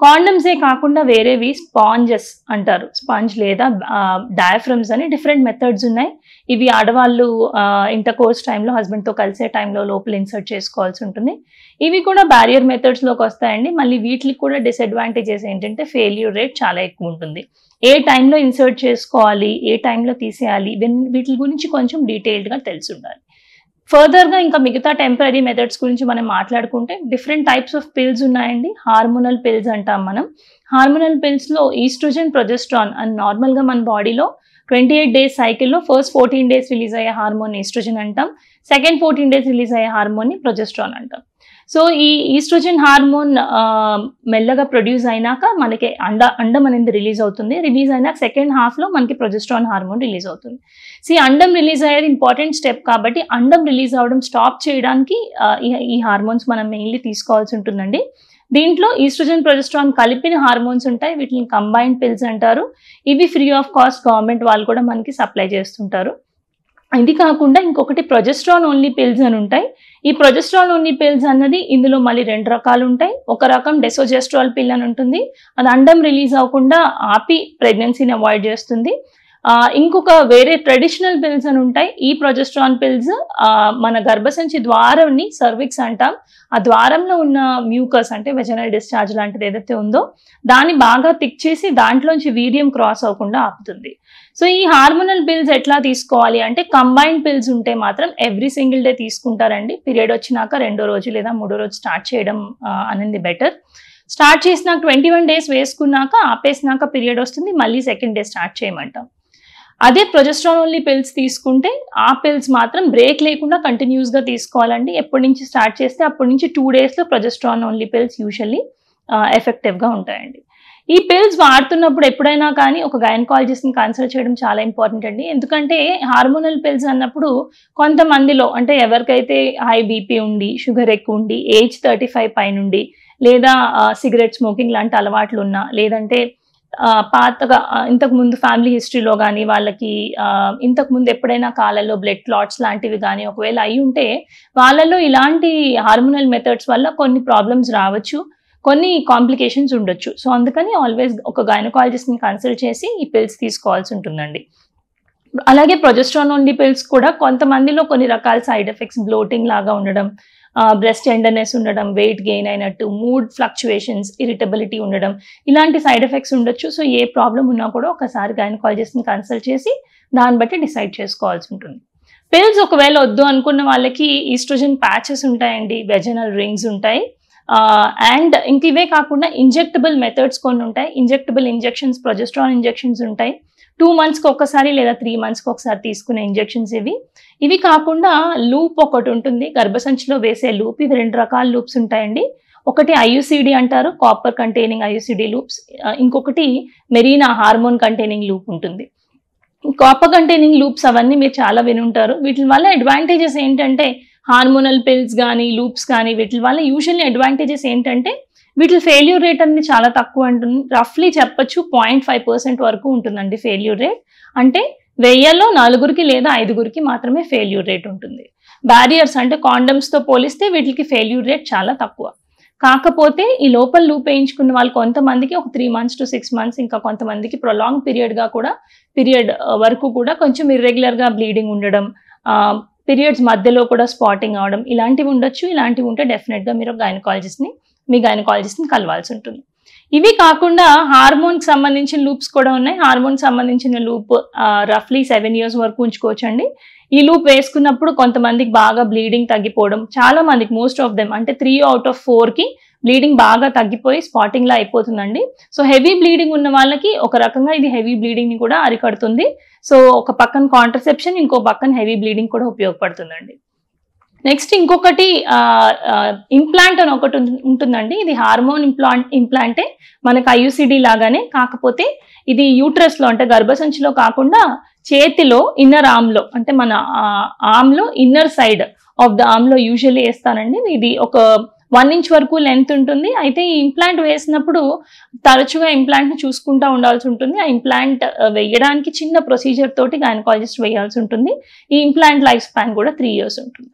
కాండమ్సే కాకుండా వేరేవి స్పాంజెస్ అంటారు. స్పాంజ్ లేదా డయాఫ్రమ్స్ అని డిఫరెంట్ మెథడ్స్ ఉన్నాయి. ఇవి ఆడవాళ్ళు ఇంటర్ కోర్స్ టైంలో హస్బెండ్తో కలిసే టైంలో లోపల ఇన్సర్ట్ చేసుకోవాల్సి ఉంటుంది. ఇవి కూడా బ్యారియర్ మెథడ్స్లోకి వస్తాయండి. మళ్ళీ వీటికి కూడా డిసడ్వాంటేజెస్ ఏంటంటే ఫెయిల్యూర్ రేట్ చాలా ఎక్కువ ఉంటుంది. ఏ టైంలో ఇన్సర్ట్ చేసుకోవాలి, ఏ టైంలో తీసేయాలి, వీటి గురించి కొంచెం డీటెయిల్డ్గా తెలిసి ఉండాలి. ఫర్దర్గా ఇంకా మిగతా టెంపరీ మెథడ్స్ గురించి మనం మాట్లాడుకుంటే డిఫరెంట్ టైప్స్ ఆఫ్ పిల్స్ ఉన్నాయండి. హార్మోనల్ పిల్స్ అంటాం మనం. హార్మోనల్ పిల్స్లో ఈస్ట్రోజన్, ప్రొజెస్ట్రాన్ అని నార్మల్గా మన బాడీలో 28 days సైకిల్లో ఫస్ట్ 14 days రిలీజ్ అయ్యే హార్మోన్ ఈస్ట్రోజన్ అంటాం. సెకండ్ 14 days రిలీజ్ అయ్యే హార్మోన్ని ప్రొజెస్ట్రాన్ అంటాం. సో ఈ ఈస్ట్రోజన్ హార్మోన్ మెల్లగా ప్రొడ్యూస్ అయినాక మనకి అండం అనేది రిలీజ్ అవుతుంది. రిలీజ్ అయినాక సెకండ్ హాఫ్లో మనకి ప్రొజెస్ట్రాన్ హార్మోన్ రిలీజ్ అవుతుంది. అండం రిలీజ్ అయ్యేది ఇంపార్టెంట్ స్టెప్ కాబట్టి అండం రిలీజ్ అవ్వడం స్టాప్ చేయడానికి ఈ హార్మోన్స్ మనం మెయిన్లీ తీసుకోవాల్సి ఉంటుందండి. దీంట్లో ఈస్ట్రోజన్, ప్రొజెస్ట్రాన్ కలిపిన హార్మోన్స్ ఉంటాయి. వీటిని కంబైన్డ్ పిల్స్ అంటారు. ఇవి ఫ్రీ ఆఫ్ కాస్ట్ గవర్నమెంట్ వాళ్ళు కూడా మనకి సప్లై చేస్తుంటారు. ఇది కాకుండా ఇంకొకటి ప్రొజెస్ట్రాన్ ఓన్లీ పిల్స్ అని ఉంటాయి. ఈ ప్రొజెస్ట్రాన్ ఓన్లీ పిల్స్ అన్నది ఇందులో మళ్ళీ 2 రకాలు ఉంటాయి. ఒక రకం డెసోజెస్ట్రాల్ పిల్ అని ఉంటుంది. అది అండం రిలీజ్ అవ్వకుండా ఆపి ప్రెగ్నెన్సీని అవాయిడ్ చేస్తుంది. ఇంకొక వేరే ట్రెడిషనల్ పిల్స్ అని ఉంటాయి. ఈ ప్రొజెస్ట్రాన్ పిల్స్ మన గర్భసంచి ద్వారాన్ని సర్విక్స్ అంటాం. ఆ ద్వారంలో ఉన్న మ్యూకస్ అంటే వెజనల్ డిశ్చార్జ్ లాంటిది ఏదైతే ఉందో దాన్ని బాగా థిక్ చేసి దాంట్లోంచి వీర్యం క్రాస్ అవ్వకుండా ఆపుతుంది. సో ఈ హార్మోనల్ పిల్స్ ఎట్లా తీసుకోవాలి అంటే కంబైన్డ్ పిల్స్ ఉంటే మాత్రం ఎవ్రీ సింగిల్ డే తీసుకుంటారండి. పీరియడ్ వచ్చినాక 2వ రోజు లేదా 3వ రోజు స్టార్ట్ చేయడం అనేది బెటర్. స్టార్ట్ చేసినాక 21 days వేసుకున్నాక ఆపేసినాక పీరియడ్ వస్తుంది, మళ్ళీ సెకండ్ డే స్టార్ట్ చేయమంటాం. అదే ప్రొజెస్ట్రాన్ ఓన్లీ పిల్స్ తీసుకుంటే ఆ పిల్స్ మాత్రం బ్రేక్ లేకుండా కంటిన్యూస్గా తీసుకోవాలండి. ఎప్పటి నుంచి స్టార్ట్ చేస్తే అప్పటి నుంచి 2 daysలో ప్రొజెస్ట్రాన్ ఓన్లీ పిల్స్ యూజువల్లీ ఎఫెక్టివ్గా ఉంటాయండి. ఈ పిల్స్ వాడుతున్నప్పుడు ఎప్పుడైనా కానీ ఒక గైనకాలజిస్ట్ని కన్సల్ట్ చేయడం చాలా ఇంపార్టెంట్ అండి. ఎందుకంటే హార్మోనల్ పిల్స్ అన్నప్పుడు కొంతమందిలో అంటే ఎవరికైతే హై బీపీ ఉండి, షుగర్ ఎక్కువ ఉండి, ఏజ్ 35 పైనుండి, లేదా సిగరెట్ స్మోకింగ్ లాంటి అలవాట్లు ఉన్నా, లేదంటే పాతగా ఇంతకుముందు ఫ్యామిలీ హిస్టరీలో కానీ వాళ్ళకి ఇంతకుముందు ఎప్పుడైనా కాళ్ళల్లో బ్లడ్ క్లాట్స్ లాంటివి కానీ ఒకవేళ అయి ఉంటే వాళ్ళలో ఇలాంటి హార్మోనల్ మెథడ్స్ వల్ల కొన్ని ప్రాబ్లమ్స్ రావచ్చు, కొన్ని కాంప్లికేషన్స్ ఉండొచ్చు. సో అందుకని ఆల్వేస్ ఒక గైనకాలజిస్ట్ని కన్సల్ట్ చేసి ఈ పిల్స్ తీసుకోవాల్సి ఉంటుందండి. అలాగే ప్రొజెస్ట్రాన్ ఓన్లీ పిల్స్ కూడా కొంతమందిలో కొన్ని రకాల సైడ్ ఎఫెక్ట్స్, బ్లోటింగ్ లాగా ఉండడం, బ్రెస్ట్ టెండర్నెస్ ఉండడం, వెయిట్ గెయిన్ అయినట్టు, మూడ్ ఫ్లక్చువేషన్స్, ఇరిటబిలిటీ ఉండడం, ఇలాంటి సైడ్ ఎఫెక్ట్స్ ఉండొచ్చు. సో ఏ ప్రాబ్లం ఉన్నా కూడా ఒకసారి గైనకాలజిస్ట్ని కన్సల్ట్ చేసి దాన్ని బట్టి డిసైడ్ చేసుకోవాల్సి ఉంటుంది. పిల్స్ ఒకవేళ వద్దు అనుకున్న వాళ్ళకి ఈస్ట్రోజన్ ప్యాచెస్ ఉంటాయండి, వెజనల్ రింగ్స్ ఉంటాయి. అండ్ ఇంక ఇవే కాకుండా ఇంజెక్టబుల్ మెథడ్స్ కొన్ని ఉంటాయి. ఇంజెక్టబుల్ ఇంజెక్షన్స్, ప్రొజెస్ట్రాన్ ఇంజెక్షన్స్ ఉంటాయి. 2 monthsకి ఒకసారి లేదా 3 monthsకి ఒకసారి తీసుకునే ఇంజెక్షన్స్ ఇవి కాకుండా లూప్ ఒకటి ఉంటుంది, గర్భసంచిలో వేసే లూప్. ఇవి 2 రకాల లూప్స్ ఉంటాయండి. ఒకటి ఐయుసిడి అంటారు, కాపర్ కంటైనింగ్ ఐయుసిడి లూప్స్. ఇంకొకటి మెరీనా హార్మోన్ కంటైనింగ్ లూప్ ఉంటుంది. కాపర్ కంటైనింగ్ లూప్స్ అవన్నీ మీరు చాలా వినుంటారు. వీటి వల్ల అడ్వాంటేజెస్ ఏంటంటే హార్మోనల్ పిల్స్ కానీ లూప్స్ కానీ వీటి వల్ల యూజువల్లీ అడ్వాంటేజెస్ ఏంటంటే వీటి ఫెయిల్యూర్ రేట్ అనేది చాలా తక్కువ ఉంటుంది. రఫ్లీ చెప్పచ్చు 0.5% వరకు ఉంటుందండి ఫెయిల్యూర్ రేట్. అంటే 1000లో 4 లేదా 5 మాత్రమే ఫెయిల్యూర్ రేట్ ఉంటుంది. బ్యారియర్స్ అంటే కాండమ్స్తో పోలిస్తే వీటికి ఫెయిల్యూర్ రేట్ చాలా తక్కువ. కాకపోతే ఈ లోపల లూప్ వేయించుకున్న వాళ్ళు కొంతమందికి ఒక 3 months to 6 months, ఇంకా కొంతమందికి ప్రొలాంగ్ పీరియడ్ వరకు కూడా కొంచెం ఇర్రెగ్యులర్గా బ్లీడింగ్ ఉండడం, పీరియడ్స్ మధ్యలో కూడా స్పాటింగ్ అవడం, ఇలాంటివి ఉండొచ్చు. ఇలాంటివి ఉంటే డెఫినెట్గా మీరు మీ గైనకాలజిస్ట్ని కలవాల్సి ఉంటుంది. ఇవి కాకుండా హార్మోన్కి సంబంధించిన లూప్స్ కూడా ఉన్నాయి. హార్మోన్కి సంబంధించిన లూప్ రఫ్లీ 7 years వరకు ఉంచుకోవచ్చండి. ఈ లూప్ వేసుకున్నప్పుడు కొంతమందికి బాగా బ్లీడింగ్ తగ్గిపోవడం, చాలా మందికి మోస్ట్ ఆఫ్ దెమ్ అంటే 3 out of 4కి బ్లీడింగ్ బాగా తగ్గిపోయి స్పాటింగ్లా అయిపోతుందండి. సో హెవీ బ్లీడింగ్ ఉన్న వాళ్ళకి ఒక రకంగా ఇది హెవీ బ్లీడింగ్ని కూడా అరికడుతుంది. సో ఒక పక్కన కాంట్రసెప్షన్, ఇంకో పక్కన హెవీ బ్లీడింగ్ కూడా ఉపయోగపడుతుందండి. నెక్స్ట్ ఇంకొకటి ఇంప్లాంట్ అని ఒకటి ఉంటుందండి. ఇది హార్మోన్ ఇంప్లాంటే, మనకు ఐయుసిడి లాగానే. కాకపోతే ఇది యూట్రస్లో అంటే గర్భసంచిలో కాకుండా చేతిలో ఇన్నర్ ఆర్మ్లో అంటే మన ఆర్మ్లో ఇన్నర్ సైడ్ ఆఫ్ ద ఆర్మ్లో యూజువల్లీ వేస్తానండి. ఇది ఒక 1 inch వరకు లెంత్ ఉంటుంది. అయితే ఈ ఇంప్లాంట్ వేసినప్పుడు తరచుగా ఇంప్లాంట్ని చూసుకుంటూ ఉండాల్సి ఉంటుంది. ఆ ఇంప్లాంట్ వేయడానికి చిన్న ప్రొసీజర్ తోటి గైనకాలజిస్ట్ వేయాల్సి ఉంటుంది. ఈ ఇంప్లాంట్ లైఫ్ స్పాన్ కూడా 3 years ఉంటుంది.